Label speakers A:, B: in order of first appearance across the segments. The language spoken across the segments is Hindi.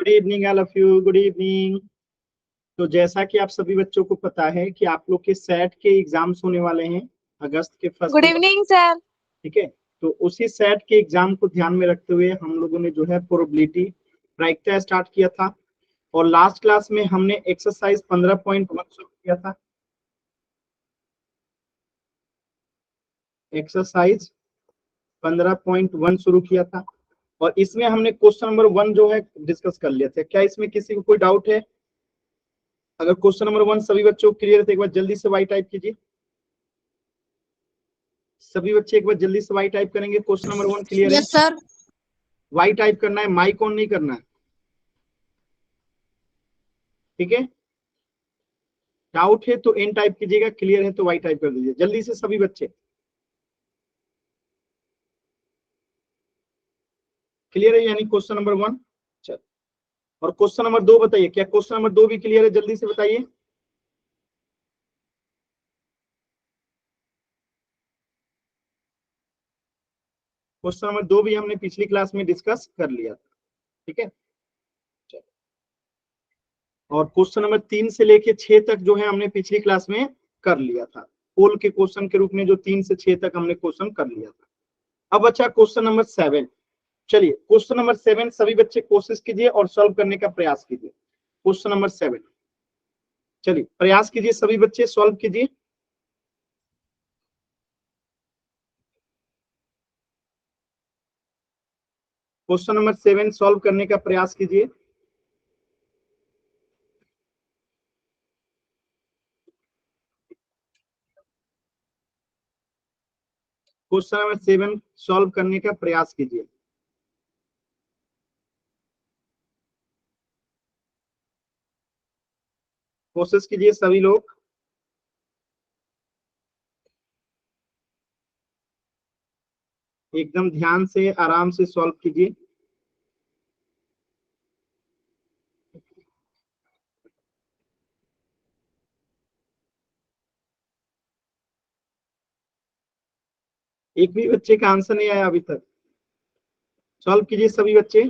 A: Good evening all of you, good evening. तो जैसा कि आप सभी बच्चों को पता है कि आप लोग के सेट के एग्जाम्स होने वाले हैं अगस्त के फर्स्ट
B: गुड इवनिंग सर।
A: ठीक है, तो उसी सेट के एग्जाम को ध्यान में रखते हुए हम लोगों ने जो है प्रोबेबिलिटी प्रायिकता स्टार्ट किया था और लास्ट क्लास में हमने एक्सरसाइज 15.1 शुरू किया था। एक्सरसाइज 15.1 शुरू किया था और इसमें हमने क्वेश्चन नंबर 1 जो है डिस्कस कर लिया था। क्या इसमें किसी को कोई डाउट है? अगर क्वेश्चन नंबर 1 सभी बच्चों को क्लियर है तो एक बार जल्दी से वाई टाइप कीजिए। सभी बच्चे एक बार जल्दी से वाई टाइप करेंगे। क्वेश्चन नंबर 1 क्लियर है?
C: Yes sir.
A: वाई टाइप करना है, माइक ऑन नहीं करना है, ठीक है। डाउट है तो एन टाइप कीजिएगा, क्लियर है तो वाई टाइप कर दीजिए जल्दी से सभी बच्चे। क्लियर है यानी क्वेश्चन नंबर 1। चल, और क्वेश्चन नंबर 2 बताइए, क्या क्वेश्चन नंबर 2 भी क्लियर है? जल्दी से बताइए। क्वेश्चन नंबर 2 भी हमने पिछली क्लास में डिस्कस कर लिया था, ठीक है। और क्वेश्चन नंबर 3 से लेके 6 तक जो है हमने पिछली क्लास में कर लिया था, पोल के क्वेश्चन के रूप में जो 3 से 6 तक हमने क्वेश्चन कर लिया था। अब अच्छा क्वेश्चन नंबर 7। चलिए क्वेश्चन नंबर 7 सभी बच्चे कोशिश कीजिए और सॉल्व करने का प्रयास कीजिए। क्वेश्चन नंबर 7, चलिए प्रयास कीजिए सभी बच्चे, सॉल्व कीजिए। क्वेश्चन नंबर 7 सॉल्व करने का प्रयास कीजिए। क्वेश्चन नंबर 7 सॉल्व करने का प्रयास कीजिए। कोशिश कीजिए सभी लोग। एकदम ध्यान से आराम से सॉल्व कीजिए। एक भी बच्चे का आंसर नहीं आया अभी तक। सॉल्व कीजिए सभी बच्चे।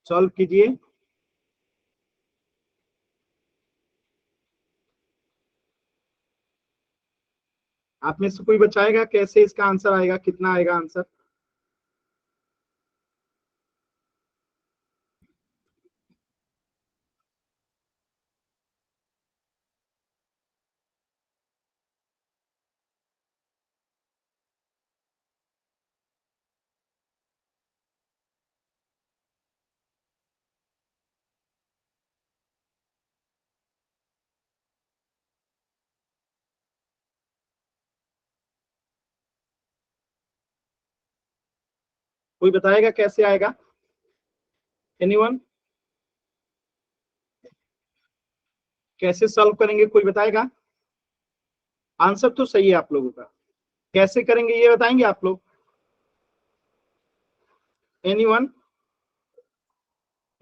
A: सॉल्व कीजिए। आप में से कोई बचाएगा कैसे इसका आंसर आएगा, कितना आएगा आंसर? कोई बताएगा कैसे आएगा? एनीवन? कैसे सॉल्व करेंगे कोई बताएगा? आंसर तो सही है आप लोगों का, कैसे करेंगे ये बताएंगे आप लोग? एनीवन?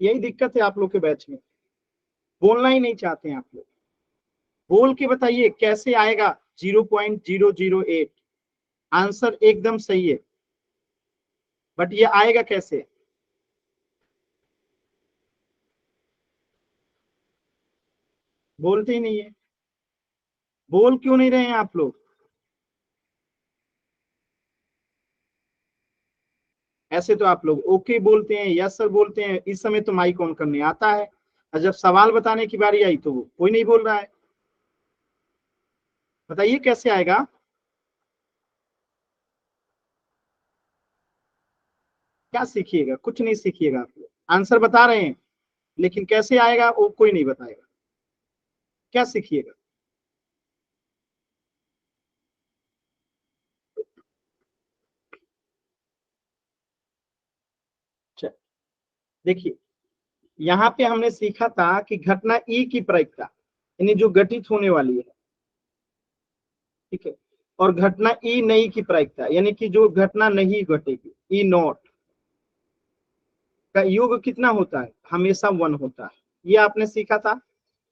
A: यही दिक्कत है आप लोग के बैच में, बोलना ही नहीं चाहते हैं आप लोग। बोल के बताइए कैसे आएगा 0.008। आंसर एकदम सही है, बट ये आएगा कैसे? बोलते ही नहीं है। बोल क्यों नहीं रहे हैं आप लोग? ऐसे तो आप लोग ओके बोलते हैं, यस सर बोलते हैं, इस समय तो माइक ऑन करने आता है, और जब सवाल बताने की बारी आई तो कोई नहीं बोल रहा है। बताइए कैसे आएगा? क्या सीखिएगा? कुछ नहीं सीखिएगा आप लोग। आंसर बता रहे हैं लेकिन कैसे आएगा वो कोई नहीं बताएगा। क्या सीखिएगा? देखिए यहाँ पे हमने सीखा था कि घटना ई की प्रायिकता यानी जो घटित होने वाली है, ठीक है, और घटना ई नहीं की प्रायिकता यानी कि जो घटना नहीं घटेगी, ई नॉट का योग कितना होता है? हमेशा 1 होता है। ये आपने सीखा था,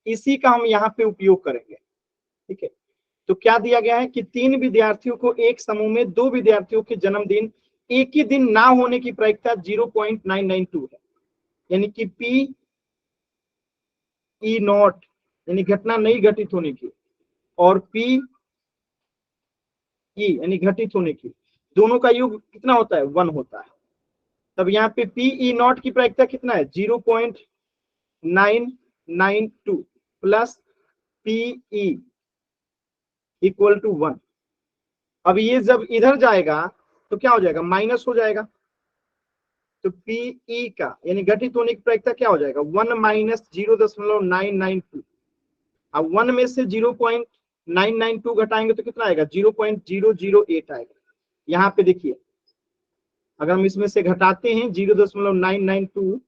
A: इसी का हम यहाँ पे उपयोग करेंगे, ठीक है। तो क्या दिया गया है कि 3 विद्यार्थियों को एक समूह में 2 विद्यार्थियों के जन्मदिन एक ही दिन ना होने की प्रायिकता 0.992 है, यानी कि पी ई नॉट यानी घटना नहीं घटित होने की और पी ई यानी घटित होने की, दोनों का योग कितना होता है 1 होता है। तब यहाँ पे पी ई नॉट की प्रायिकता कितना है 0.992 plus P E equal to 1। अब ये जब इधर जाएगा तो क्या हो जाएगा माइनस हो जाएगा, तो पीई का यानी घटित होने की प्रायिकता क्या हो जाएगा 1 माइनस 0.992। अब 1 में से 0.992 घटाएंगे तो कितना आएगा 0.008 आएगा। यहाँ पे देखिए अगर हम इसमें से घटाते हैं 0.992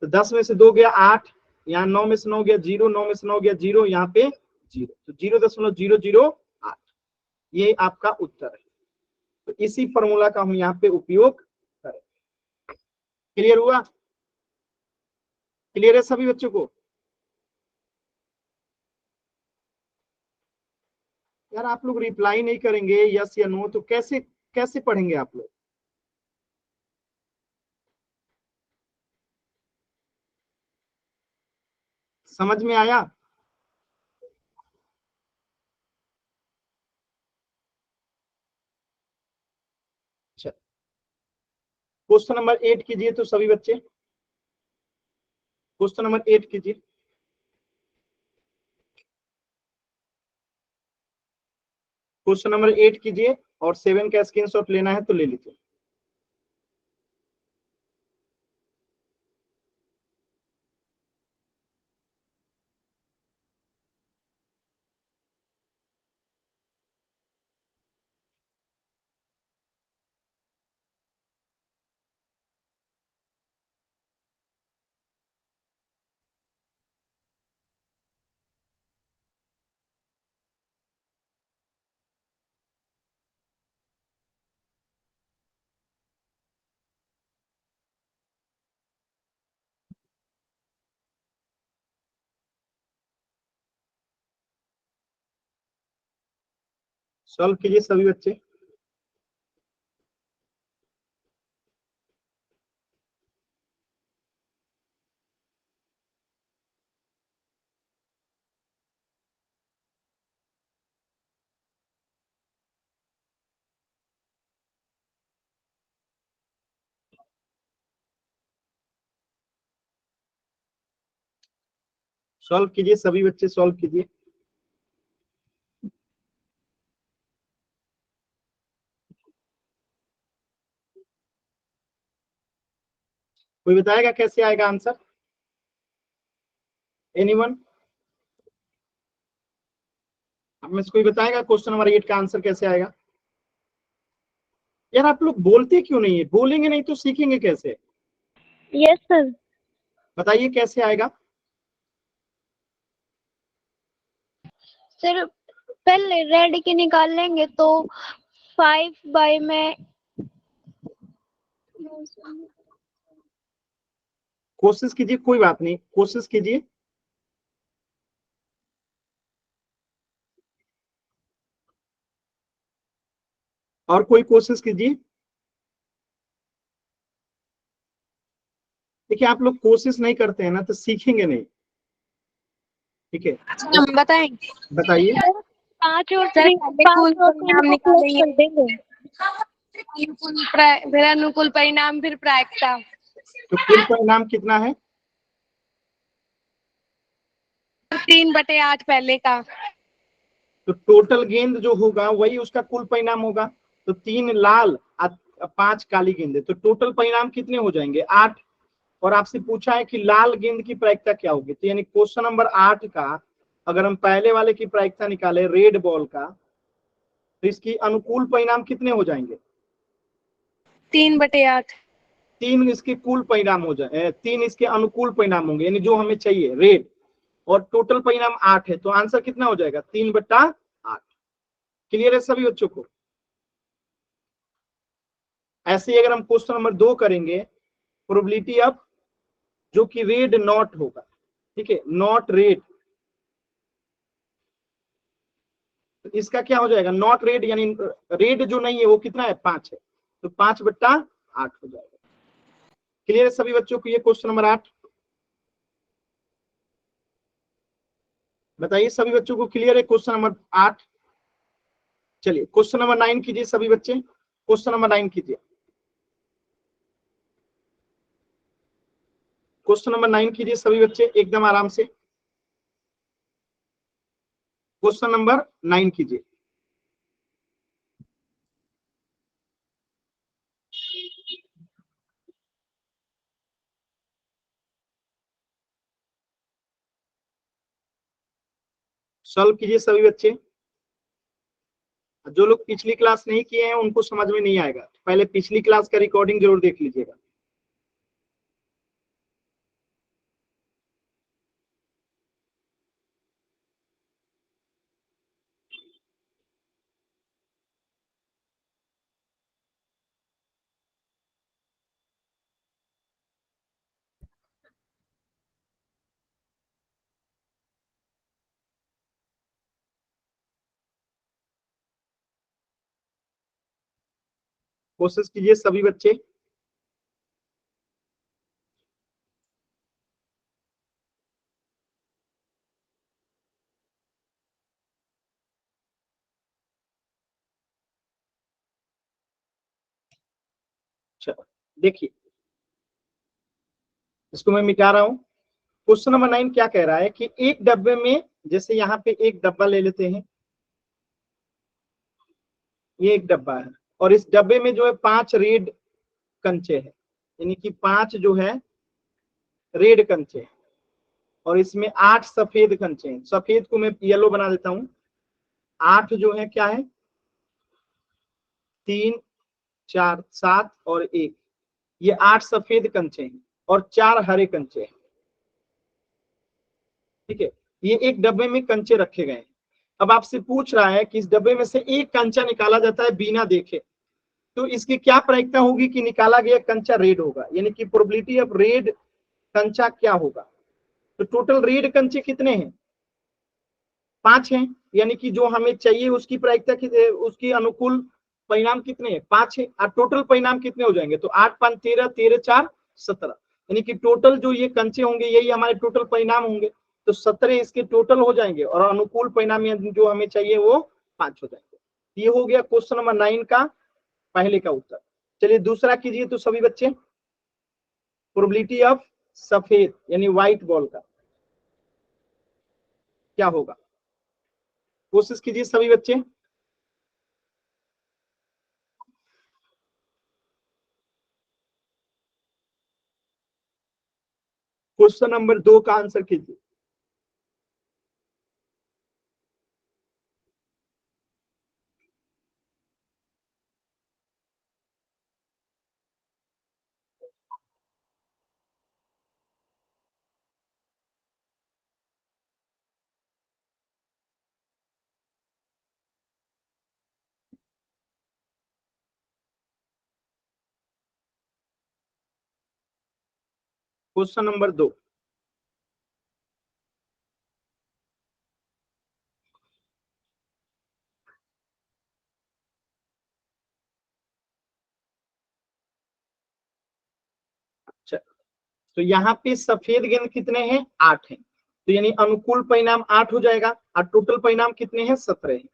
A: तो 10 में से 2 गया 8, यहाँ 9 में से 9 गया 0, 9 में से 9 गया 0, यहाँ पे 0, तो 0.008 ये आपका उत्तर है। तो इसी फॉर्मूला का हम यहाँ पे उपयोग करें। क्लियर हुआ? क्लियर है सभी बच्चों को? यार आप लोग रिप्लाई नहीं करेंगे यस या नो तो कैसे कैसे पढ़ेंगे आप लोग? समझ में आया? अच्छा, क्वेश्चन नंबर 8 कीजिए तो सभी बच्चे, क्वेश्चन नंबर 8 कीजिए। क्वेश्चन नंबर 8 कीजिए और 7 का स्क्रीनशॉट लेना है तो ले लीजिए। सॉल्व कीजिए सभी बच्चे। सॉल्व कीजिए सभी बच्चे, सॉल्व कीजिए। कोई बताएगा कैसे आएगा आंसर? एनीवन? अब में से कोई बताएगा क्वेश्चन नंबर 8 का आंसर कैसे आएगा? यार आप लोग बोलते क्यों नहीं है? बोलेंगे नहीं तो सीखेंगे कैसे?
B: Yes sir.
A: बताइए कैसे आएगा?
B: सर पहले रेड की निकाल लेंगे तो 5 बाई में
A: कोशिश कीजिए, कोई बात नहीं, कोशिश कीजिए। और कोई कोशिश कीजिए। देखिए आप लोग कोशिश नहीं करते हैं ना तो सीखेंगे नहीं, ठीक है?
C: हम बताएंगे।
A: बताइए।
B: 5 और
C: सर
B: 3
C: पहले
B: 5
C: कुल
B: और 3
C: परिणाम
B: को प्लस
C: निकालेंगे,
B: कर देंगे।
C: फिर अनुकूल परिणाम, फिर प्रायिकता।
A: तो कुल परिणाम कितना है?
C: 3/8 पहले का।
A: तो टोटल गेंद जो होगा वही उसका कुल परिणाम होगा। तो 3 लाल 5 काली गेंदें, तो टोटल परिणाम कितने हो जाएंगे 8। और आपसे पूछा है कि लाल गेंद की प्रायिकता क्या होगी, तो यानी क्वेश्चन नंबर 8 का अगर हम पहले वाले की प्रायिकता निकाले रेड बॉल का तो इसकी अनुकूल परिणाम कितने हो जाएंगे
C: 3/8।
A: 3 इसके कुल परिणाम हो जाए, 3 इसके अनुकूल परिणाम होंगे यानी जो हमें चाहिए रेड, और टोटल परिणाम 8 है तो आंसर कितना हो जाएगा 3/8। क्लियर है सभी बच्चों को? ऐसे ही अगर हम क्वेश्चन नंबर 2 करेंगे प्रोबेबिलिटी ऑफ जो कि रेड नॉट होगा, ठीक है, नॉट रेड, तो इसका क्या हो जाएगा, नॉट रेड, यानी रेड जो नहीं है वो कितना है, 5 है, तो 5/8 हो जाएगा। क्लियर है सभी बच्चों को ये क्वेश्चन नंबर 8? बताइए सभी बच्चों को क्लियर है क्वेश्चन नंबर 8? चलिए क्वेश्चन नंबर 9 कीजिए सभी बच्चे, क्वेश्चन नंबर 9 कीजिए, क्वेश्चन नंबर 9 कीजिए सभी बच्चे एकदम आराम से, क्वेश्चन नंबर 9 कीजिए। सॉल्व कीजिए सभी बच्चे। जो लोग पिछली क्लास नहीं किए हैं उनको समझ में नहीं आएगा, पहले पिछली क्लास का रिकॉर्डिंग जरूर देख लीजिएगा। कोशिश कीजिए सभी बच्चे। चलो देखिए, इसको मैं मिटा रहा हूं। क्वेश्चन नंबर 9 क्या कह रहा है कि एक डब्बे में, जैसे यहाँ पे एक डब्बा ले लेते हैं, ये एक डब्बा है और इस डब्बे में जो है 5 रेड कंचे हैं, यानी कि 5 जो है रेड कंचे हैं और इसमें 8 सफेद कंचे हैं। सफेद को मैं येलो बना देता हूं। 8 जो है क्या है, 3 4 7 और 1, ये 8 सफेद कंचे हैं और 4 हरे कंचे हैं। ठीक है, ये एक डब्बे में कंचे रखे गए हैं। अब आपसे पूछ रहा है कि इस डब्बे में से एक कंचा निकाला जाता है बिना देखे, तो इसकी क्या प्रायिकता होगी कि निकाला गया कंचा रेड होगा, यानी कि प्रोबेबिलिटी ऑफ रेड कंचा क्या होगा। तो टोटल रेड कंचे कितने हैं, 5 हैं, यानी कि जो हमें चाहिए उसकी प्रायिकता उसकी अनुकूल परिणाम कितने हैं, 5 है। और टोटल परिणाम कितने हो जाएंगे, तो 8 5 13, 13 4 17, यानी कि टोटल जो ये कंचे होंगे यही हमारे टोटल परिणाम होंगे, तो 17 इसके टोटल हो जाएंगे और अनुकूल परिणाम जो हमें चाहिए वो 5 हो जाएंगे। ये हो गया क्वेश्चन नंबर 9 का पहले का उत्तर। चलिए दूसरा कीजिए तो सभी बच्चे, प्रोबेबिलिटी ऑफ सफेद यानी व्हाइट बॉल का क्या होगा, कोशिश कीजिए सभी बच्चे। क्वेश्चन नंबर 2 का आंसर कीजिए। क्वेश्चन नंबर 2, अच्छा तो यहाँ पे सफेद गेंद कितने हैं, 8 हैं, तो यानी अनुकूल परिणाम 8 हो जाएगा और टोटल परिणाम कितने हैं, 17 हैं,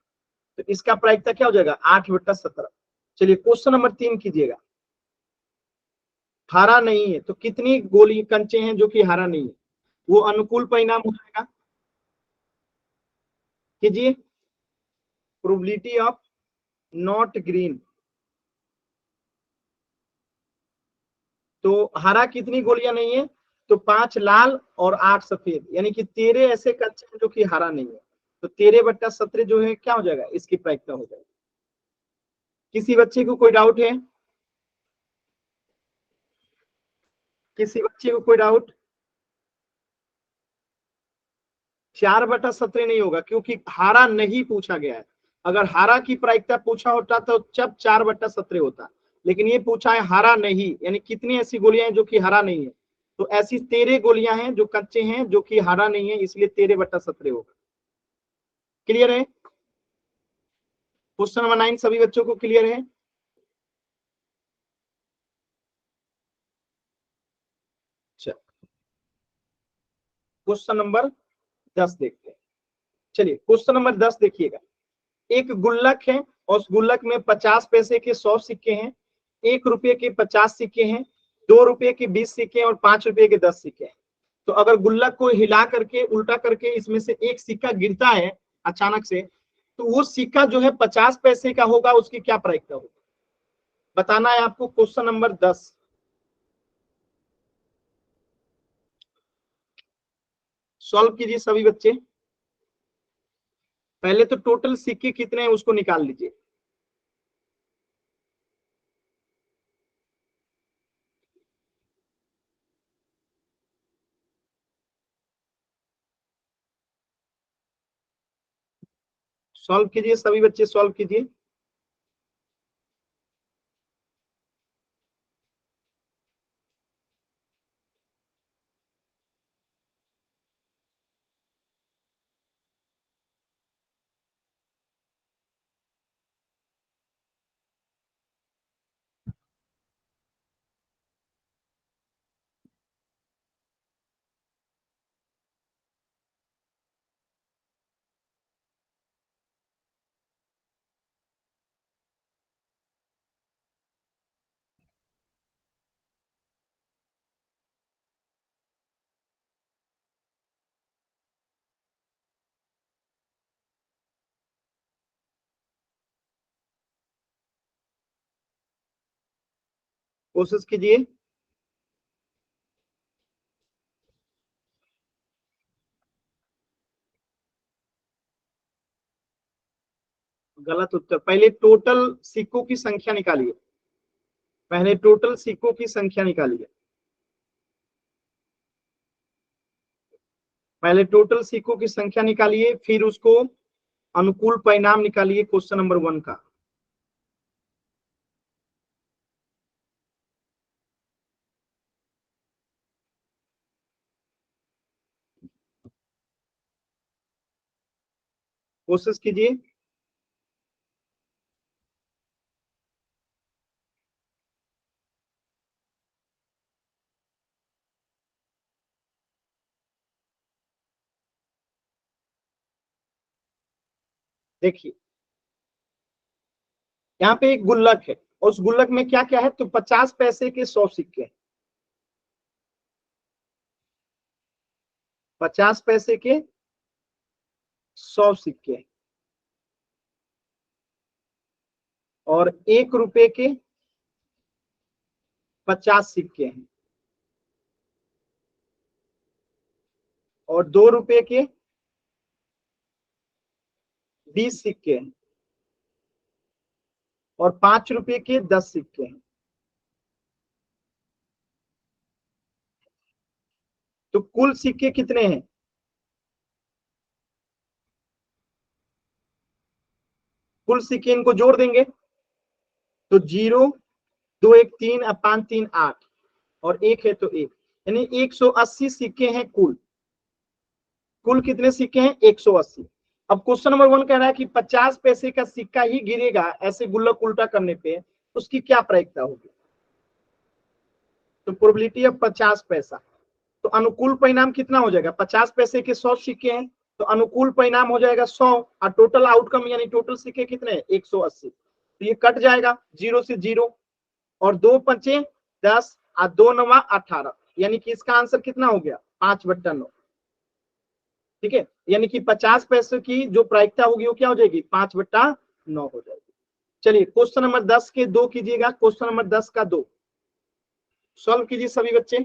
A: तो इसका प्रायिकता क्या हो जाएगा, 8/17। चलिए क्वेश्चन नंबर 3 कीजिएगा। हरा नहीं है तो कितनी गोली कंचे हैं जो कि हरा नहीं है, वो अनुकूल परिणाम हो जाएगा। कीजिए, प्रोबेबिलिटी ऑफ नॉट ग्रीन, तो हरा कितनी गोलियां नहीं है, तो 5 लाल और 8 सफेद, यानी कि 13 ऐसे कंचे हैं जो कि हरा नहीं है, तो 13/17 जो है क्या हो जाएगा, इसकी प्रायिकता हो जाएगी। किसी बच्चे को कोई डाउट है, किसी बच्चे को कोई डाउट? 4/17 नहीं होगा क्योंकि हारा नहीं पूछा गया है। अगर हारा की प्रायिकता पूछा होता तो जब 4/17 होता, लेकिन ये पूछा है हारा नहीं, यानी कितनी ऐसी गोलियां हैं जो कि हरा नहीं है, तो ऐसी 13 गोलियां हैं जो कच्चे हैं जो कि हरा नहीं है, इसलिए 13/17 होगा। क्लियर है? क्वेश्चन नंबर 9 सभी बच्चों को क्लियर है? क्वेश्चन नंबर 10 देखते हैं। चलिए क्वेश्चन नंबर 10 देखिएगा। एक गुल्लक है और उस गुल्लक में 50 पैसे के 100 सिक्के हैं, 1 रुपये के 50 सिक्के हैं, 2 रुपये के 20 सिक्के और 5 रुपये के 10 सिक्के हैं। तो अगर गुल्लक को हिला करके उल्टा करके इसमें से एक सिक्का गिरता है अचानक से, तो वो सिक्का जो है 50 पैसे का होगा, उसकी क्या प्रायिकता होगी बताना है आपको। क्वेश्चन नंबर 10 सॉल्व कीजिए सभी बच्चे। पहले तो टोटल सिक्के कितने हैं उसको निकाल लीजिए। सॉल्व कीजिए सभी बच्चे, सॉल्व कीजिए। कोशिश कीजिए। गलत उत्तर। पहले टोटल सिक्कों की संख्या निकालिए। पहले टोटल सिक्कों की संख्या निकालिए। पहले टोटल सिक्कों की संख्या निकालिए, फिर उसको अनुकूल परिणाम निकालिए क्वेश्चन नंबर 1 का। कोशिश कीजिए। देखिए यहाँ पे एक गुल्लक है और उस गुल्लक में क्या क्या है, तो 50 पैसे के 100 सिक्के हैं। 50 पैसे के 100 सिक्के हैं और 1 रुपए के 50 सिक्के हैं और 2 रुपए के 20 सिक्के हैं और 5 रुपए के 10 सिक्के हैं। तो कुल सिक्के कितने हैं? कुल सिक्के इनको जोड़ देंगे तो 0, 2 1 3 और 5 3 8 और 1 है तो 1, यानी 180 सिक्के हैं कुल। कुल कितने सिक्के हैं? 180। अब क्वेश्चन नंबर 1 कह रहा है कि 50 पैसे का सिक्का ही गिरेगा ऐसे गुल्लक उल्टा करने पे, उसकी क्या प्रायिकता होगी? तो प्रोबेबिलिटी ऑफ 50 पैसा। तो अनुकूल परिणाम कितना हो जाएगा? 50 पैसे के 100 सिक्के हैं तो अनुकूल परिणाम हो जाएगा 100 और टोटल आउटकम यानी टोटल सिक्के कितने हैं? 180। तो ये कट जाएगा 0 से 0 और 2 पंचे 10 और 2 नवा 18, यानी कि इसका आंसर कितना हो गया? 5/9। ठीक है, यानी कि 50 पैसे की जो प्रायिकता होगी वो क्या हो जाएगी? 5/9 हो जाएगी। चलिए क्वेश्चन नंबर 10 के 2 कीजिएगा। क्वेश्चन नंबर 10 का 2 सॉल्व कीजिए सभी बच्चे।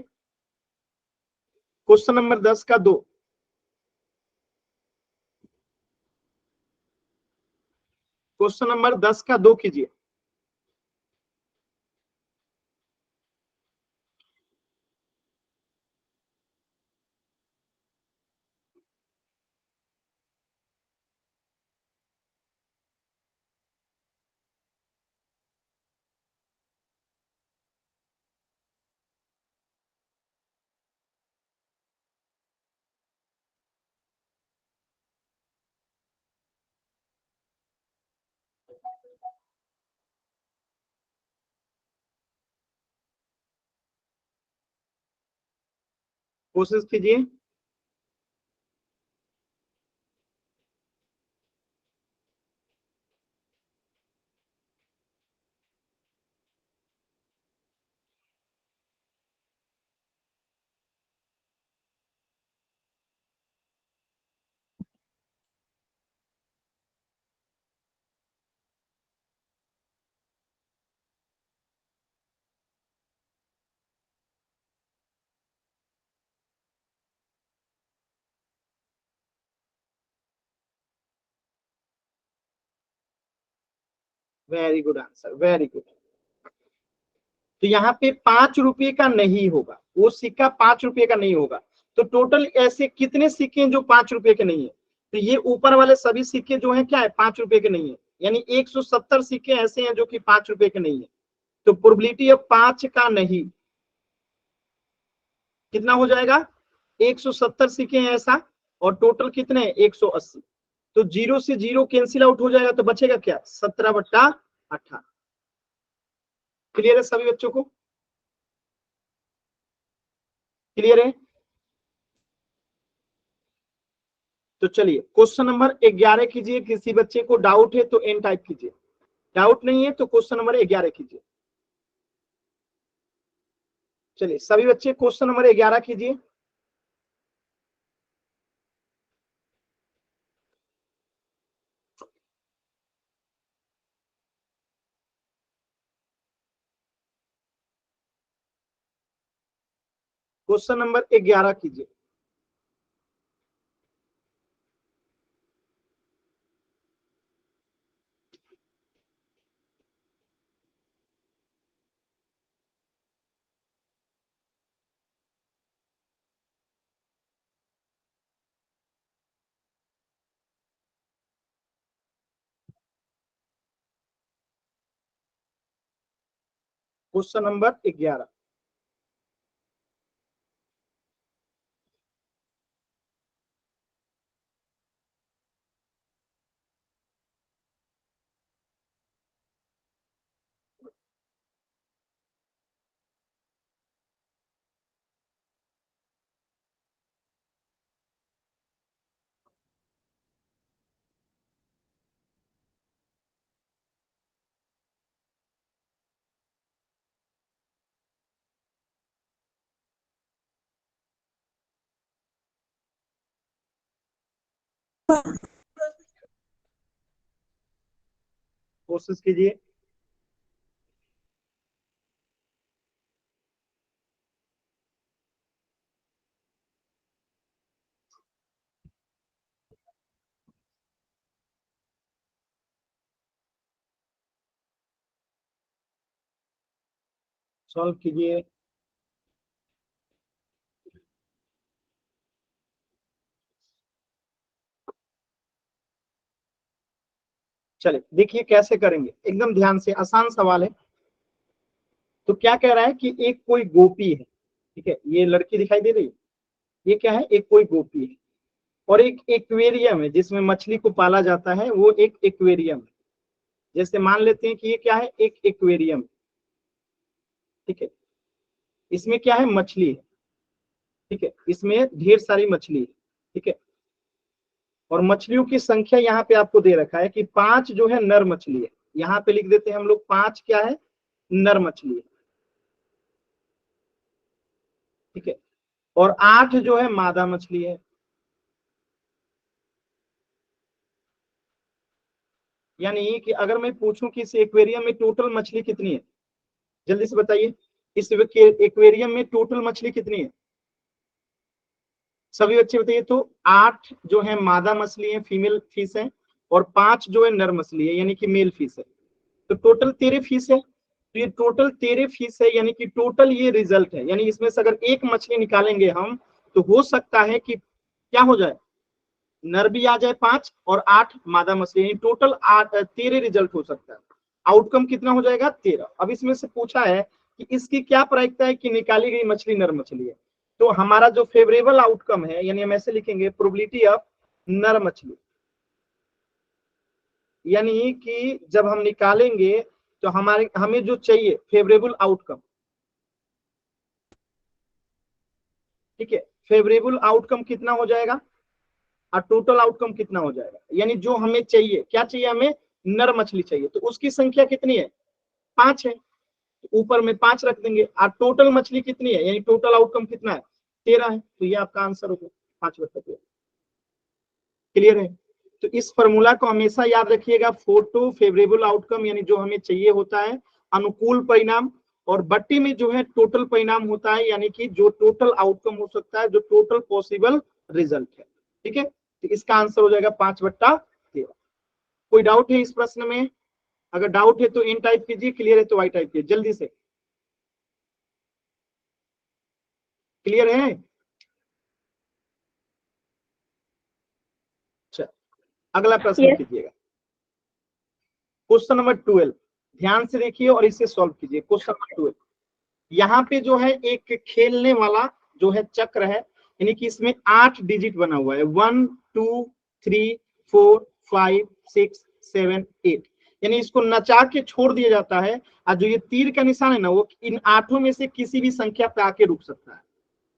A: क्वेश्चन नंबर 10 का 2। क्वेश्चन नंबर 10 का 2 कीजिए। कोशिश कीजिए। Very good answer, very good. तो यहाँ पे 5 रुपये का नहीं होगा, वो सिक्का 5 रुपये का नहीं होगा। तो टोटल ऐसे कितने सिक्के हैं जो 5 रुपये के नहीं है? तो ये ऊपर वाले सभी सिक्के जो हैं क्या है, 5 रुपये के नहीं है। यानी 170 सिक्के ऐसे हैं जो कि 5 रुपये के नहीं है। तो प्रोबेबिलिटी ऑफ 5 का नहीं कितना हो जाएगा? 170 सिक्के हैं ऐसा, और टोटल कितने हैं? 180। तो 0 से 0 कैंसिल आउट हो जाएगा, तो बचेगा क्या? 17/18। क्लियर है सभी बच्चों को? क्लियर है? तो चलिए क्वेश्चन नंबर 11 कीजिए। किसी बच्चे को डाउट है तो एन टाइप कीजिए, डाउट नहीं है तो क्वेश्चन नंबर 11 कीजिए। चलिए सभी बच्चे क्वेश्चन नंबर 11 कीजिए। क्वेश्चन नंबर 11 कीजिए। Question number 11। कोशिश कीजिए। सॉल्व कीजिए। चलिए देखिए कैसे करेंगे, एकदम ध्यान से, आसान सवाल है। तो क्या कह रहा है कि एक कोई गोपी है, ठीक है, ये लड़की दिखाई दे रही है, ये क्या है? एक कोई गोपी है, और एक एक्वेरियम है जिसमें मछली को पाला जाता है, वो एक एक्वेरियम है। जैसे मान लेते हैं कि ये क्या है? एक एक्वेरियम, ठीक है। इसमें क्या है? मछली है, ठीक है, इसमें ढेर सारी मछली है, ठीक है। और मछलियों की संख्या यहाँ पे आपको दे रखा है कि 5 जो है नर मछली है। यहाँ पे लिख देते हैं हम लोग 5 क्या है? नर मछली है, ठीक है। और 8 जो है मादा मछली है। यानी कि अगर मैं पूछूं कि इस एक्वेरियम में टोटल मछली कितनी है, जल्दी से बताइए, इस एक्वेरियम में टोटल मछली कितनी है? सभी बच्चे बताइए। तो 8 जो है मादा मछली है, फीमेल फिश है, और 5 जो है नर मछली है, यानी कि मेल फिश है। तो टोटल 13 फिश है। तो ये टोटल 13 फिश है, यानी कि टोटल ये रिजल्ट है। यानी इसमें से अगर एक मछली निकालेंगे हम, तो हो सकता है कि क्या हो जाए? नर भी आ जाए 5 और 8 मादा मछली, यानी टोटल 13 रिजल्ट हो सकता है। आउटकम कितना हो जाएगा? 13। अब इसमें से पूछा है कि इसकी क्या प्रायिकता है कि निकाली गई मछली नर मछली है। तो हमारा जो फेवरेबल आउटकम है, यानी हम ऐसे लिखेंगे प्रोबेबिलिटी ऑफ नर मछली, यानी कि जब हम निकालेंगे तो हमें जो चाहिए फेवरेबल आउटकम, ठीक है, फेवरेबल आउटकम कितना हो जाएगा और टोटल आउटकम कितना हो जाएगा, यानी जो हमें चाहिए, क्या चाहिए हमें, नर मछली चाहिए, तो उसकी संख्या कितनी है, 5 है, तो ऊपर में 5 रख देंगे। और टोटल मछली कितनी है, यानी टोटल आउटकम कितना है, 13 है, तो ये आपका आंसर हो गया 5/13। क्लियर है। तो इस फॉर्मूला को हमेशा याद रखिएगा, फोटो फेवरेबल आउटकम यानी जो हमें चाहिए होता है अनुकूल परिणाम, और बट्टी में जो है टोटल परिणाम होता है, यानी कि जो टोटल आउटकम हो सकता है, जो टोटल पॉसिबल रिजल्ट है। ठीक है, तो इसका आंसर हो जाएगा 5/13। कोई डाउट है इस प्रश्न में? अगर डाउट है तो इन टाइप कीजिए, क्लियर है तो वाई टाइप कीजिए, जल्दी से। क्लियर है? अच्छा, अगला प्रश्न कीजिएगा, क्वेश्चन नंबर 12। ध्यान से देखिए और इसे सॉल्व कीजिए। क्वेश्चन नंबर 12, यहाँ पे जो है एक खेलने वाला जो है चक्र है, यानी कि इसमें 8 डिजिट बना हुआ है, 1 2 3 4 5 6 7 8, यानी इसको नचा के छोड़ दिया जाता है, और जो ये तीर का निशान है ना, वो इन 8 में से किसी भी संख्या पे आके रुक सकता है।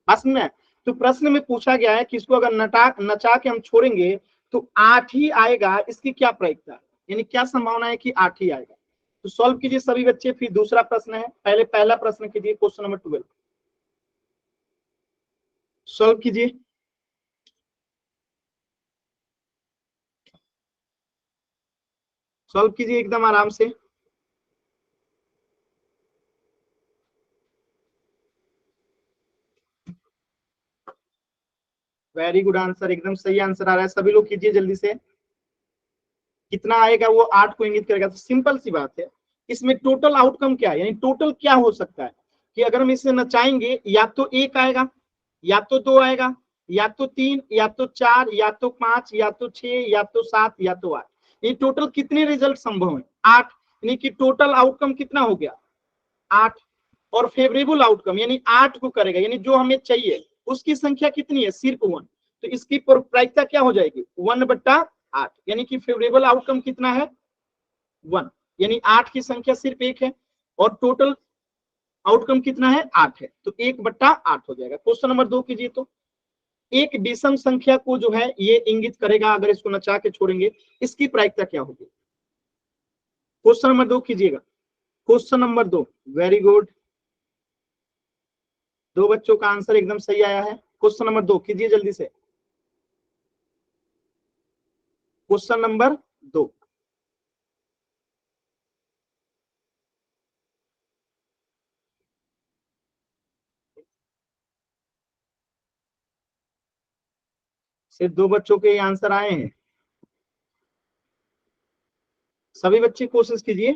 A: बस में तो प्रश्न में पूछा गया है कि इसको अगर नचा के हम छोड़ेंगे तो 8 ही आएगा, इसकी क्या प्रायिकता, यानी क्या संभावना है कि 8 ही आएगा। तो सॉल्व कीजिए सभी बच्चे। फिर दूसरा प्रश्न है, पहले पहला प्रश्न कीजिए, क्वेश्चन नंबर 12 सॉल्व कीजिए। सॉल्व कीजिए एकदम आराम से। वेरी गुड आंसर, एकदम सही आंसर आ रहा है, सभी लोग कीजिए जल्दी से। कितना आएगा वो 8 को इंगित करेगा, तो सिंपल सी बात है, इसमें टोटल आउटकम क्या है, यानी टोटल क्या हो सकता है कि अगर हम इसे नचाएंगे, या तो 1 आएगा, या तो 2 आएगा, या तो 3, या तो 4, या तो 5, या तो 6, या तो 7, या तो 8। ये टोटल कितने रिजल्ट संभव है, 8, यानी कि टोटल आउटकम कितना हो गया, 8। और फेवरेबल आउटकम यानी 8 को करेगा, यानी जो हमें चाहिए उसकी संख्या कितनी है, सिर्फ 1, तो इसकी प्रायिकता क्या हो जाएगी, 1/8, यानी कि फेवरेबल आउटकम कितना है, 1, यानी 8 की संख्या सिर्फ 1 है, और टोटल आउटकम कितना है, 8 है, तो 1/8 हो जाएगा। क्वेश्चन नंबर 2 कीजिए। तो एक विषम संख्या को जो है ये इंगित करेगा, अगर इसको नचा के छोड़ेंगे, इसकी प्रायिकता क्या होगी। क्वेश्चन नंबर 2 कीजिएगा। क्वेश्चन नंबर 2, वेरी गुड, 2 बच्चों का आंसर एकदम सही आया है। क्वेश्चन नंबर 2 कीजिए जल्दी से। क्वेश्चन नंबर 2, सिर्फ 2 बच्चों के आंसर आए हैं, सभी बच्चे कोशिश कीजिए,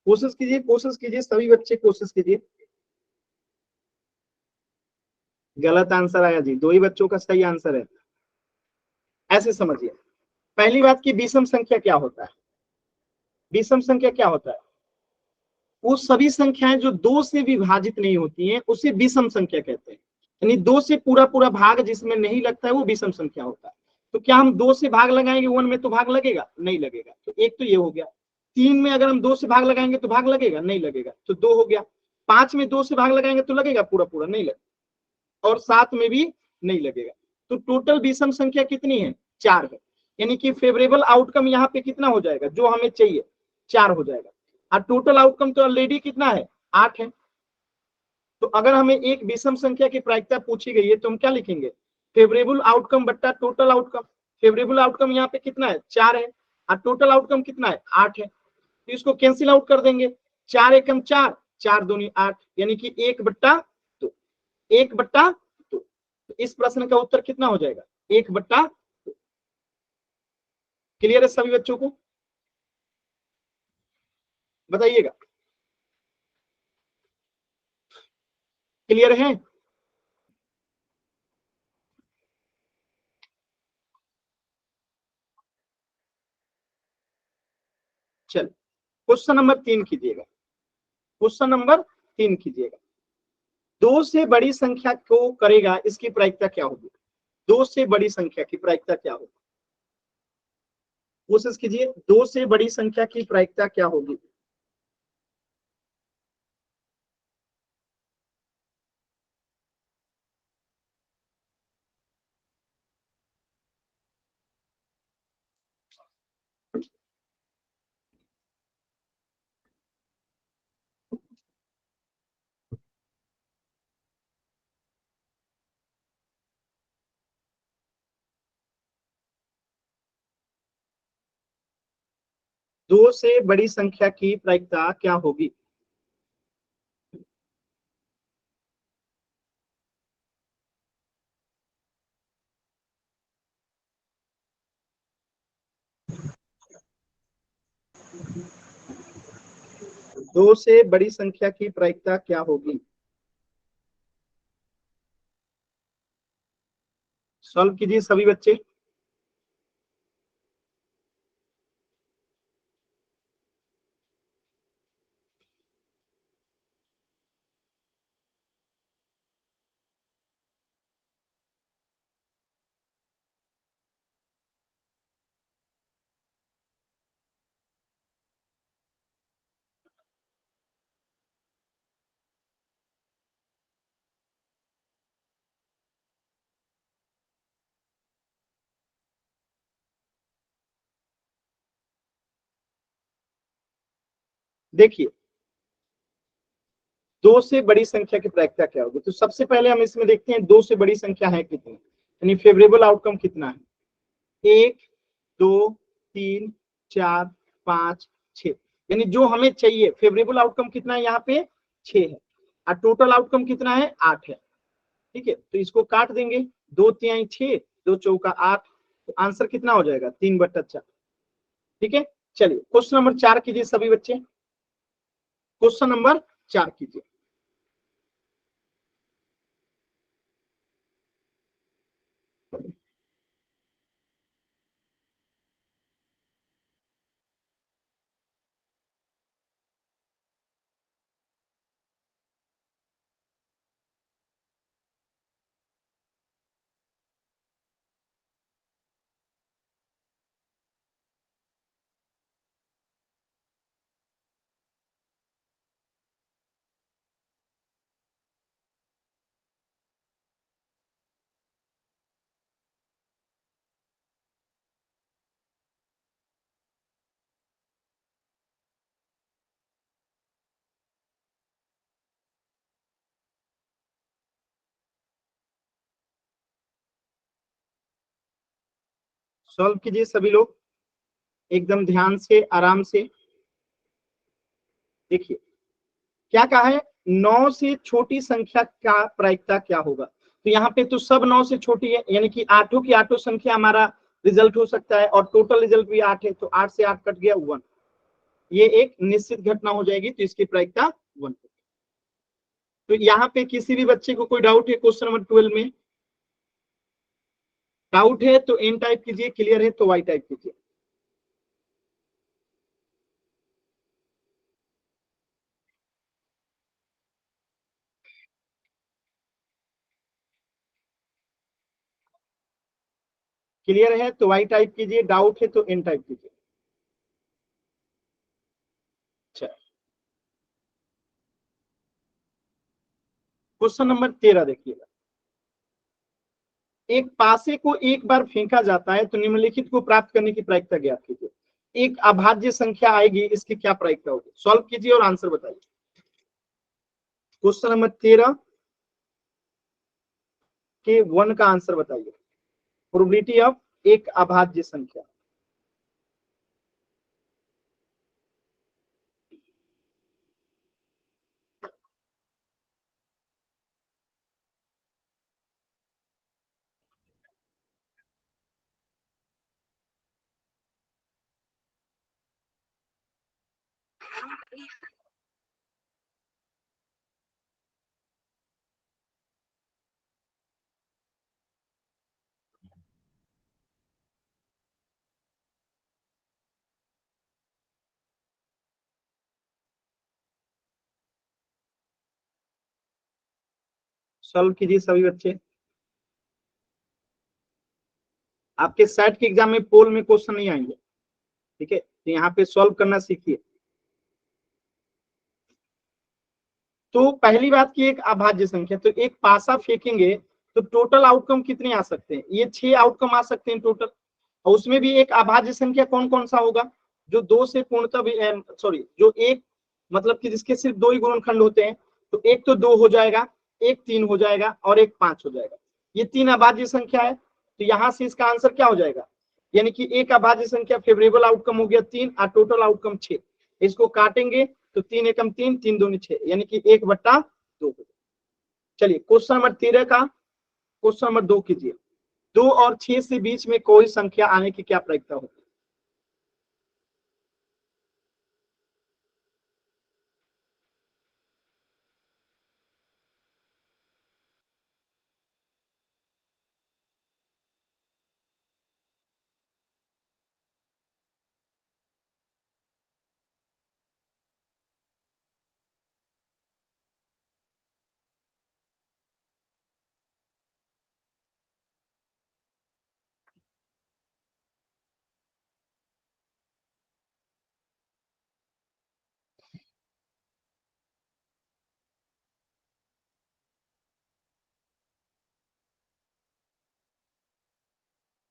A: कोशिश कीजिए, कोशिश कीजिए, सभी बच्चे कोशिश कीजिए। गलत आंसर आया जी, 2 ही बच्चों का सही आंसर है। ऐसे समझिए, पहली बात की विषम संख्या क्या होता है, विषम संख्या क्या होता है, वो सभी संख्याएं जो 2 से विभाजित नहीं होती हैं उसे विषम संख्या कहते हैं, यानी 2 से पूरा पूरा भाग जिसमें नहीं लगता है वो विषम संख्या होता है। तो क्या हम 2 से भाग लगाएंगे 1 में तो भाग लगेगा, नहीं लगेगा, तो एक तो ये हो गया। 3 में अगर हम 2 से भाग लगाएंगे तो भाग लगेगा, नहीं लगेगा, तो 2 हो गया। 5 में 2 से भाग लगाएंगे तो लगेगा पूरा पूरा, नहीं लगेगा, और 7 में भी नहीं लगेगा। तो टोटल विषम संख्या कितनी है, 4 है, यानी कि फेवरेबल आउटकम यहाँ पे कितना हो जाएगा, जो हमें चाहिए 4 हो जाएगा, और टोटल आउटकम तो ऑलरेडी कितना है, 8 है। तो अगर हमें एक विषम संख्या की प्रायिकता पूछी गई है तो हम क्या लिखेंगे, फेवरेबल आउटकम बट्टा टोटल आउटकम। फेवरेबल आउटकम यहाँ पे कितना है, 4 है, और टोटल आउटकम कितना है, 8 है, तो इसको कैंसिल आउट कर देंगे, 4 एकम 4, 4 दूनी 8, यानी कि 1/2, 1/2। तो इस प्रश्न का उत्तर कितना हो जाएगा, 1/2। क्लियर है सभी बच्चों को, बताइएगा, क्लियर है? चल, क्वेश्चन नंबर 3 कीजिएगा। क्वेश्चन नंबर 3 कीजिएगा, 2 से बड़ी संख्या को करेगा, इसकी प्रायिकता क्या होगी, 2 से बड़ी संख्या की प्रायिकता क्या होगी। कोशिश कीजिए, 2 से बड़ी संख्या की प्रायिकता क्या होगी? दो से बड़ी संख्या की प्रायिकता क्या होगी? दो से बड़ी संख्या की प्रायिकता क्या होगी? सॉल्व कीजिए सभी बच्चे। देखिए, दो से बड़ी संख्या की प्रायिकता क्या होगी? तो सबसे पहले हम इसमें देखते हैं दो से बड़ी संख्या है कितनी, यानी फेवरेबल आउटकम कितना है। 1, 2, 3, 4, 5, 6, यानी जो हमें चाहिए फेवरेबल आउटकम कितना है यहाँ पे? 6 है, और टोटल आउटकम कितना है? 8 है। ठीक है, तो इसको काट देंगे, 2 तिहाई 6, 2 चौका 8, तो आंसर कितना हो जाएगा? 3/4। ठीक है, चलिए क्वेश्चन नंबर 4 कीजिए सभी बच्चे। क्वेश्चन नंबर 4 कीजिए। सॉल्व कीजिए सभी लोग एकदम ध्यान से, आराम से। देखिए क्या कहा है, 9 से छोटी संख्या का प्रायिकता क्या होगा? तो यहाँ पे तो सब 9 से छोटी है, यानी कि आठों की आठों संख्या हमारा रिजल्ट हो सकता है, और टोटल रिजल्ट भी 8 है, तो 8 से 8 कट गया 1, ये एक निश्चित घटना हो जाएगी, तो इसकी प्रायिकता 1। तो यहाँ पे किसी भी बच्चे को कोई डाउट है क्वेश्चन नंबर 12 में? डाउट है तो एन टाइप कीजिए, क्लियर है तो वाई टाइप कीजिए। क्लियर है तो वाई टाइप कीजिए, डाउट है तो एन टाइप कीजिए। अच्छा, क्वेश्चन नंबर 13 देखिएगा। एक पासे को एक बार फेंका जाता है तो निम्नलिखित को प्राप्त करने की प्रायिकता ज्ञात कीजिए। एक अभाज्य संख्या आएगी, इसकी क्या प्रायिकता होगी? सॉल्व कीजिए और आंसर बताइए। क्वेश्चन नंबर 13 के 1 का आंसर बताइए। प्रोबेबिलिटी ऑफ एक अभाज्य संख्या। सॉल्व कीजिए सभी बच्चे। आपके सेट के एग्जाम में पोल में क्वेश्चन नहीं आएंगे। ठीक है, तो यहाँ पे सॉल्व करना सीखिए। तो पहली बात की एक अभाज्य संख्या, तो एक पासा फेंकेंगे तो टोटल आउटकम कितने आ सकते हैं, ये 6 आउटकम आ सकते हैं टोटल। और उसमें भी एक अभाज्य संख्या कौन कौन सा होगा, जो 2 से पूर्णतः सॉरी जो एक मतलब कि जिसके सिर्फ 2 ही गुणनखंड होते हैं, तो एक तो 2 हो जाएगा, एक 3 हो जाएगा और एक 5 हो जाएगा। ये 3 अभाज्य संख्या है, तो यहाँ से इसका आंसर क्या हो जाएगा, यानी कि एक अभाज्य संख्या फेवरेबल आउटकम हो गया 3 और टोटल आउटकम 6। इसको काटेंगे तो 3 एकम 3, 3 दूनी 6, यानी कि 1/2। चलिए क्वेश्चन नंबर 13 का क्वेश्चन नंबर 2 कीजिए। 2 और 6 से बीच में कोई संख्या आने की क्या प्रायिकता होगी।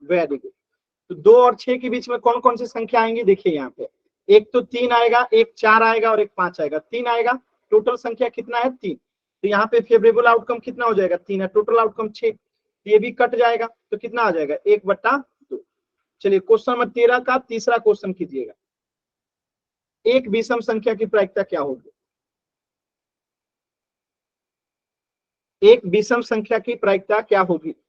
A: Very good. तो 2 और 6 के बीच में कौन कौन सी संख्या आएंगी, देखिए यहाँ पे एक तो 3 आएगा, एक 4 आएगा और एक 5 आएगा। 3 आएगा, टोटल संख्या कितना है 3, तो यहाँ पे फेवरेबल आउटकम कितना हो जाएगा 3 है, टोटल आउटकम 6। ये भी कट जाएगा तो कितना आ जाएगा 1/2। चलिए क्वेश्चन नंबर 13 का तीसरा क्वेश्चन कीजिएगा। एक विषम संख्या की प्रायिकता क्या होगी। एक विषम संख्या की प्रायिकता क्या होगी।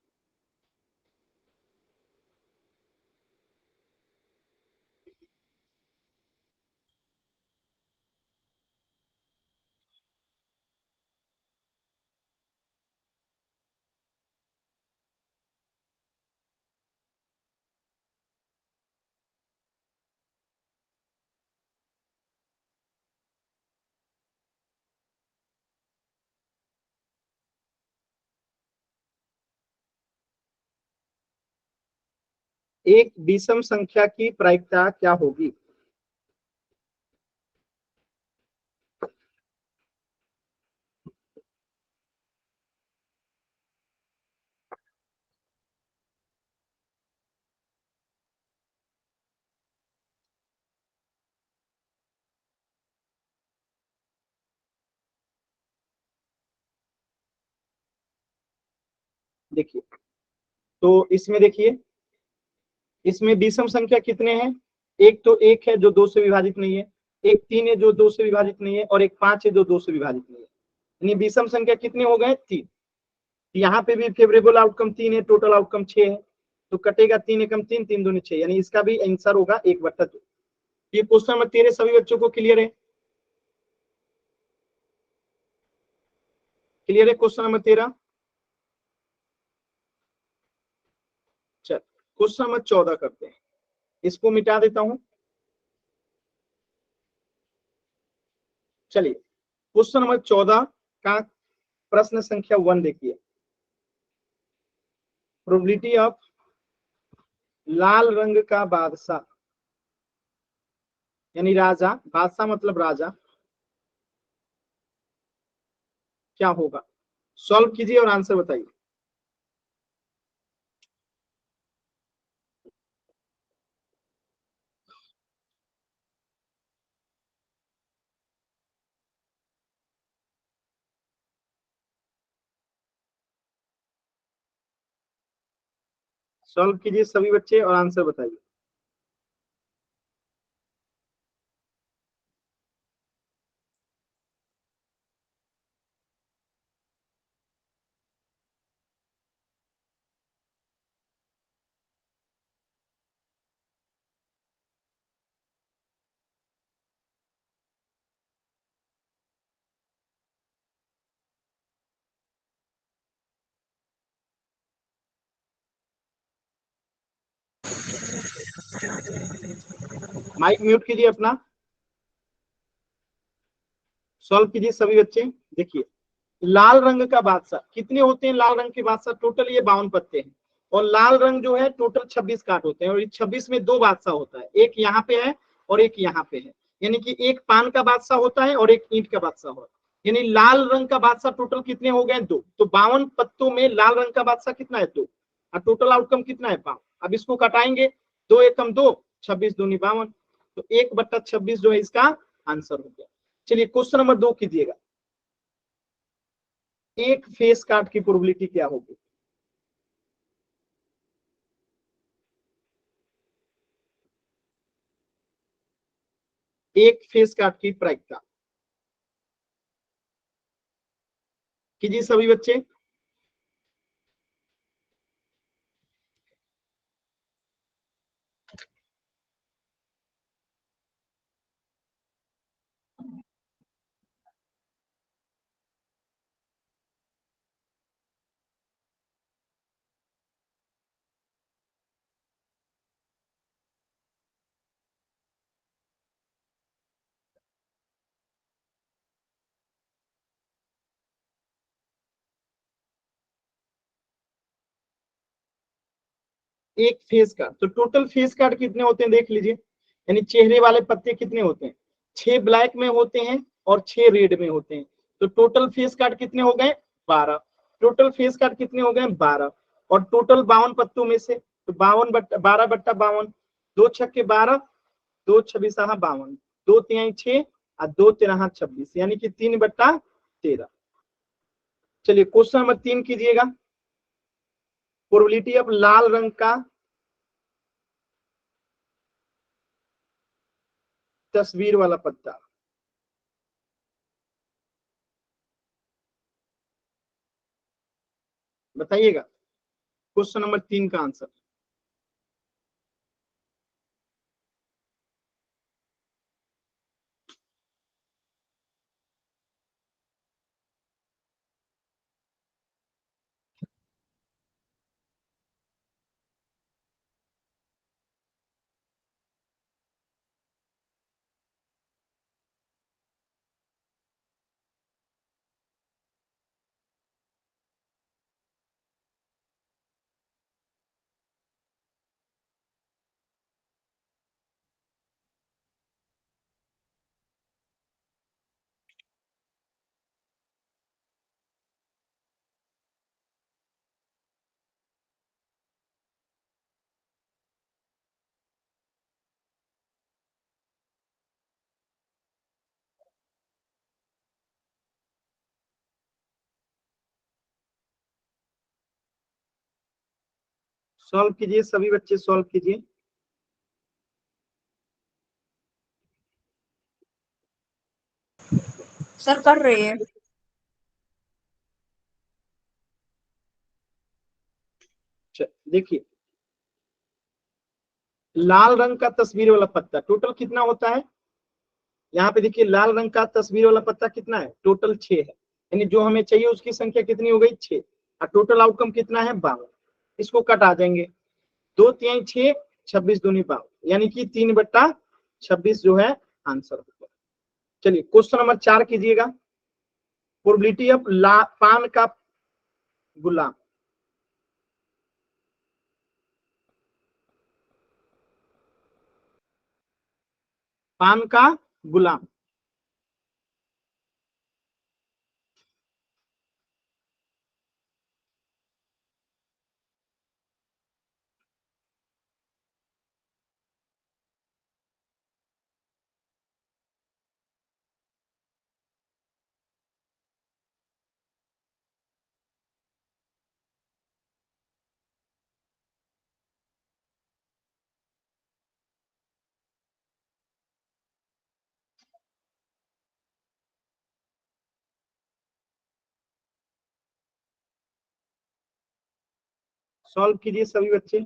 A: एक विषम संख्या की प्रायिकता क्या होगी। देखिए तो इसमें देखिए, इसमें विषम संख्या कितने हैं, एक तो 1 है जो 2 से विभाजित नहीं है, एक 3 है जो 2 से विभाजित नहीं है और एक 5 है जो 2 से विभाजित नहीं है। यानी विषम संख्या कितने हो गए 3। यहाँ पे भी फेवरेबल आउटकम 3 है, टोटल आउटकम 6 है, तो कटेगा 3 एकम 3, 3 दूनी 6, यानी इसका भी आंसर होगा 1/2। ये क्वेश्चन नंबर 13 सभी बच्चों को क्लियर है। क्लियर है क्वेश्चन नंबर 13। चल क्वेश्चन नंबर 14 करते हैं, इसको मिटा देता हूं। चलिए क्वेश्चन नंबर 14 का प्रश्न संख्या 1 देखिए। प्रोबेबिलिटी ऑफ लाल रंग का बादशाह, यानी राजा, बादशाह मतलब राजा, क्या होगा। सॉल्व कीजिए और आंसर बताइए। सॉल्व कीजिए सभी बच्चे और आंसर बताइए। माइक म्यूट कीजिए अपना। सॉल्व कीजिए सभी बच्चे। देखिए लाल रंग का बादशाह, कितने होते हैं लाल रंग के बादशाह, टोटल ये 52 पत्ते हैं और लाल रंग जो है टोटल 26 काट होते हैं, और इस 26 में दो बादशाह होता है, एक यहाँ पे है और एक यहाँ पे है, यानी कि एक पान का बादशाह होता है और एक ईंट का बादशाह होता है। यानी लाल रंग का बादशाह टोटल कितने हो गए? दो। तो 52 पत्तों में लाल रंग का बादशाह कितना है? दो। और टोटल आउटकम कितना है? 52। अब इसको कटाएंगे, दो एकम दो, 26 दूनी 52, तो 1/26 जो है इसका आंसर हो गया। चलिए क्वेश्चन नंबर 2 कीजिएगा। एक फेस कार्ड की प्रोबेबिलिटी क्या होगी? एक फेस कार्ड की प्रायिकता कीजिए सभी बच्चे। एक फेस कार्ड, तो टोटल फेस कार्ड कितने होते हैं देख लीजिए, यानी चेहरे वाले पत्ते कितने होते हैं? 6 ब्लैक में होते हैं और 6 रेड में होते हैं, तो टोटल फेस कार्ड कितने हो गए? 12। टोटल फेस कार्ड कितने हो गए? 12। और टोटल 52 पत्तों में से, तो 12/52, 2 छक्के 12, 2 छब्बीस 52, 2 तिहाई 6 और 2 तिरहा 26, यानी कि 3/13। चलिए क्वेश्चन नंबर 3 कीजिएगा। प्रोबेबिलिटी ऑफ लाल रंग का तस्वीर वाला पत्ता, बताइएगा क्वेश्चन नंबर 3 का आंसर। सॉल्व कीजिए सभी बच्चे, सॉल्व कीजिए।
D: सर कर रहे हैं।
A: देखिए लाल रंग का तस्वीर वाला पत्ता टोटल कितना होता है? यहाँ पे देखिए लाल रंग का तस्वीर वाला पत्ता कितना है? टोटल 6 है, यानी जो हमें चाहिए उसकी संख्या कितनी हो गई? 6। और टोटल आउटकम कितना है? 52। इसको कटा देंगे, 2 तिहाई 6, 26 दूनी 52, यानी कि 3/26 जो है आंसर होगा। चलिए क्वेश्चन नंबर 4 कीजिएगा। प्रोबेबिलिटी ऑफ पान का गुलाम, पान का गुलाम, सॉल्व कीजिए सभी बच्चे।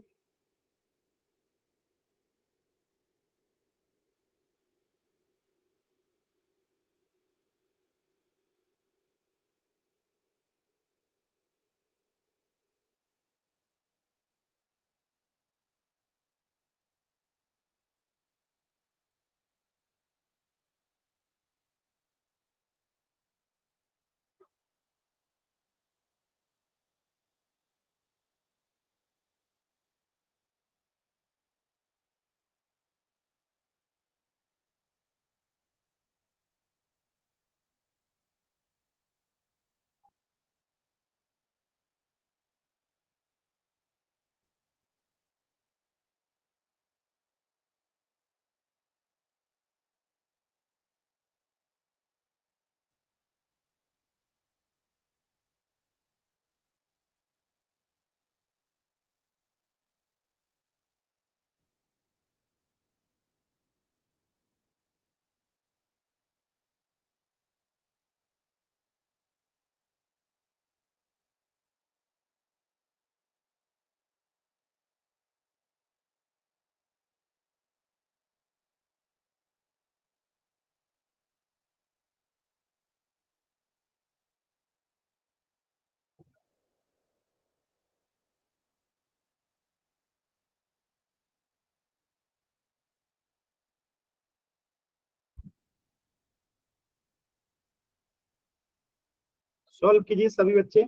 A: सॉल्व कीजिए सभी बच्चे।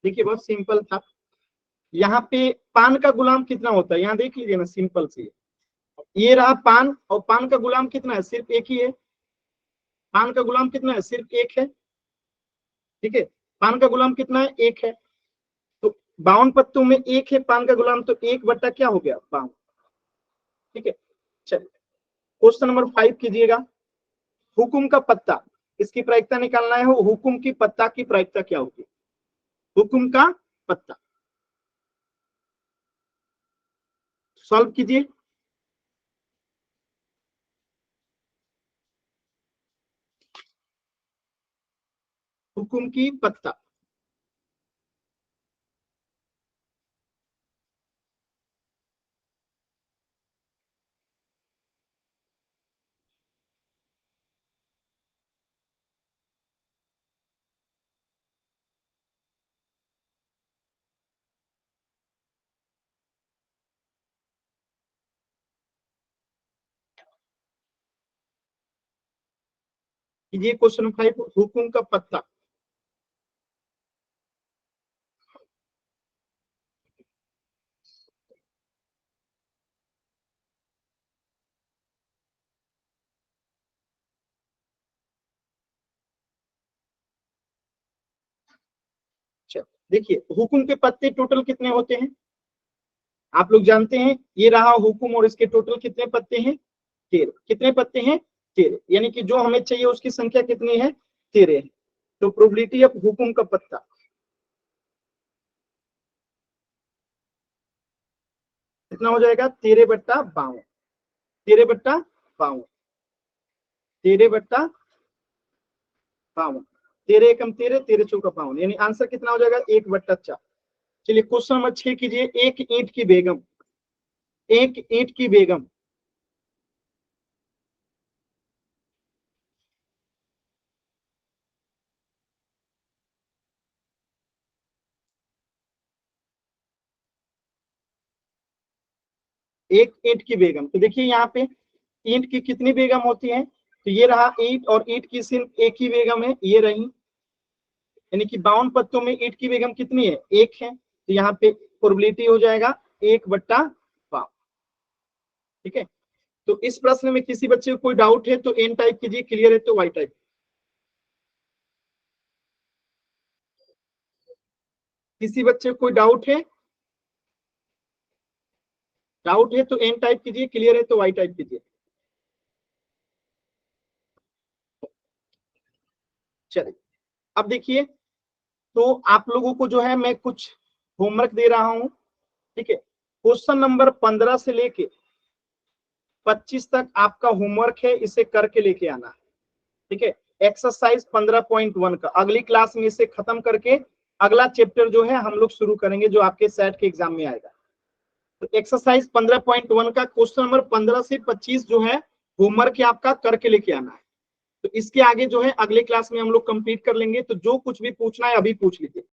A: देखिए बहुत सिंपल था। यहाँ पे पान का गुलाम कितना होता है, यहाँ देख लीजिए ना, सिंपल सी। ये रहा पान, और पान का गुलाम कितना है, सिर्फ एक ही है। पान का गुलाम कितना है, सिर्फ एक है। ठीक है, पान का गुलाम कितना है, एक है। तो 52 पत्तों में एक है पान का गुलाम, तो 1 बट्टा क्या हो गया, 52। ठीक है, चलिए क्वेश्चन नंबर 5 कीजिएगा। हुकुम का पत्ता, इसकी प्रायिकता निकालना है। हुकुम की पत्ता की प्रायिकता क्या होगी, हुकुम का पत्ता। सॉल्व कीजिए। हुकुम की पत्ता, कीजिए क्वेश्चन 5, हुकुम का पत्ता। देखिए हुकुम के पत्ते टोटल कितने होते हैं, आप लोग जानते हैं। ये रहा हुकुम, और इसके टोटल कितने पत्ते हैं, 13। कितने पत्ते हैं, 13। यानी कि जो हमें चाहिए उसकी संख्या कितनी है, 13 है। तो प्रोबेबिलिटी ऑफ हुकुम का पत्ता कितना हो जाएगा, 13/52। 13/52, 13/52। 13 एकम 13, 13 चौका 52, यानी आंसर कितना हो जाएगा, 1/4। चलिए क्वेश्चन नंबर 6 कीजिए। एक ईंट की बेगम, एक ईंट की बेगम एक ईंट की बेगम। तो देखिए यहाँ पे ईंट की कितनी बेगम होती है, तो ये रहा ईंट, और ईंट की सिर्फ एक ही बेगम है, ये रही। यानी कि 52 पत्तों में ईंट की बेगम कितनी है, एक है। तो यहाँ पे प्रोबेबिलिटी हो जाएगा 1/52। ठीक है, तो इस प्रश्न में किसी बच्चे को कोई डाउट है तो एन टाइप कीजिए, क्लियर है तो वाई टाइप। किसी बच्चे को कोई डाउट है तो एन टाइप कीजिए, क्लियर है तो वाई टाइप कीजिए। चलिए अब देखिए, तो आप लोगों को जो है मैं कुछ होमवर्क दे रहा हूं। ठीक है, क्वेश्चन नंबर 15 से लेके 25 तक आपका होमवर्क है, इसे करके लेके आना है। ठीक है, एक्सरसाइज 15.1 का अगली क्लास में इसे खत्म करके अगला चैप्टर जो है हम लोग शुरू करेंगे, जो आपके सेट के एग्जाम में आएगा। तो एक्सरसाइज 15.1 का क्वेश्चन नंबर 15 से 25 जो है होमवर्क है आपका, करके लेके आना है। तो इसके आगे जो है अगले क्लास में हम लोग कंप्लीट कर लेंगे। तो जो कुछ भी पूछना है अभी पूछ लीजिए।